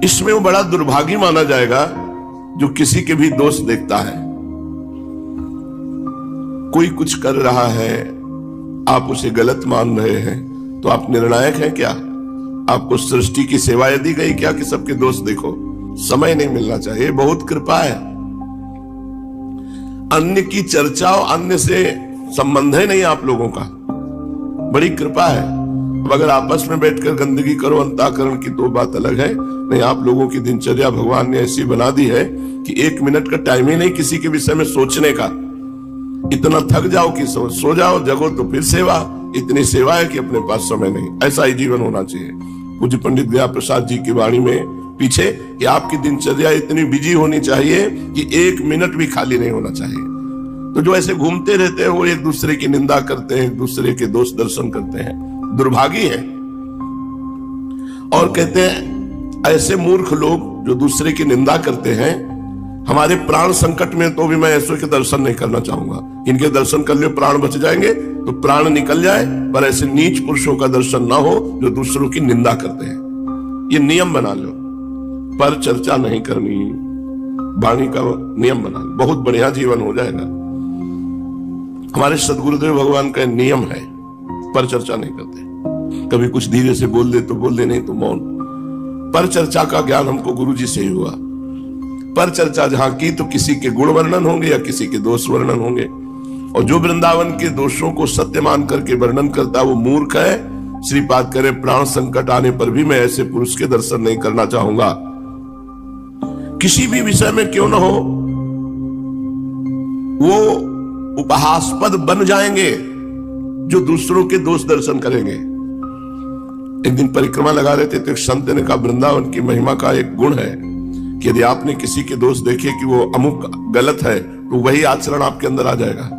इसमें वो बड़ा दुर्भागी माना जाएगा जो किसी के भी दोष देखता है। कोई कुछ कर रहा है, आप उसे गलत मान रहे हैं, तो आप निर्णायक हैं क्या? आपको सृष्टि की सेवाएं दी गई क्या कि सबके दोष देखो? समय नहीं मिलना चाहिए। बहुत कृपा है, अन्य की चर्चा और अन्य से संबंध है नहीं आप लोगों का, बड़ी कृपा है। अब अगर आपस में बैठकर गंदगी करो अंतःकरण की तो बात अलग है। नहीं, आप लोगों की दिनचर्या भगवान ने ऐसी बना दी है कि 1 मिनट का टाइम ही नहीं किसी के विषय में सोचने का। इतना थक जाओ कि सो जाओ, जगो तो फिर सेवा। इतनी सेवा है कि अपने पास समय नहीं। ऐसा ही जीवन होना चाहिए। पूज्य पंडित गया प्रसाद जी की वाणी में पीछे कि आपकी दिनचर्या इतनी बिजी होनी चाहिए कि 1 मिनट भी खाली नहीं होना चाहिए। तो जो ऐसे घूमते रहते हैं वो एक दूसरे की निंदा करते हैं, एक दूसरे के दोष दर्शन करते हैं, दुर्भागी है। और कहते हैं ऐसे मूर्ख लोग जो दूसरे की निंदा करते हैं, हमारे प्राण संकट में तो भी मैं ऐसे के दर्शन नहीं करना चाहूंगा। इनके दर्शन कर ले प्राण बच जाएंगे तो प्राण निकल जाए, पर ऐसे नीच पुरुषों का दर्शन ना हो जो दूसरों की निंदा करते हैं। ये नियम बना लो, पर चर्चा नहीं करनी, वाणी का नियम बना लो, बहुत बढ़िया जीवन हो जाएगा। हमारे सदगुरुदेव भगवान का नियम है, पर चर्चा नहीं करते। कभी कुछ धीरे से बोल दे तो बोल दे, नहीं तो मौन। पर चर्चा का ज्ञान हमको गुरुजी से ही हुआ। पर चर्चा जहां की तो किसी के गुण वर्णन होंगे या किसी के दोष वर्णन होंगे। और जो वृंदावन के दोषों को सत्य मान करके वर्णन करता वो मूर्ख है। श्रीपाद करे प्राण संकट आने पर भी मैं ऐसे पुरुष के दर्शन नहीं करना चाहूंगा। किसी भी विषय में क्यों ना हो, वो उपहासास्पद बन जाएंगे जो दूसरों के दोष दर्शन करेंगे। एक दिन परिक्रमा लगा रहे थे तो एक संत ने कहा वृंदावन की महिमा का एक गुण है कि यदि आपने किसी के दोष देखे कि वो अमुक गलत है तो वही आचरण आपके अंदर आ जाएगा।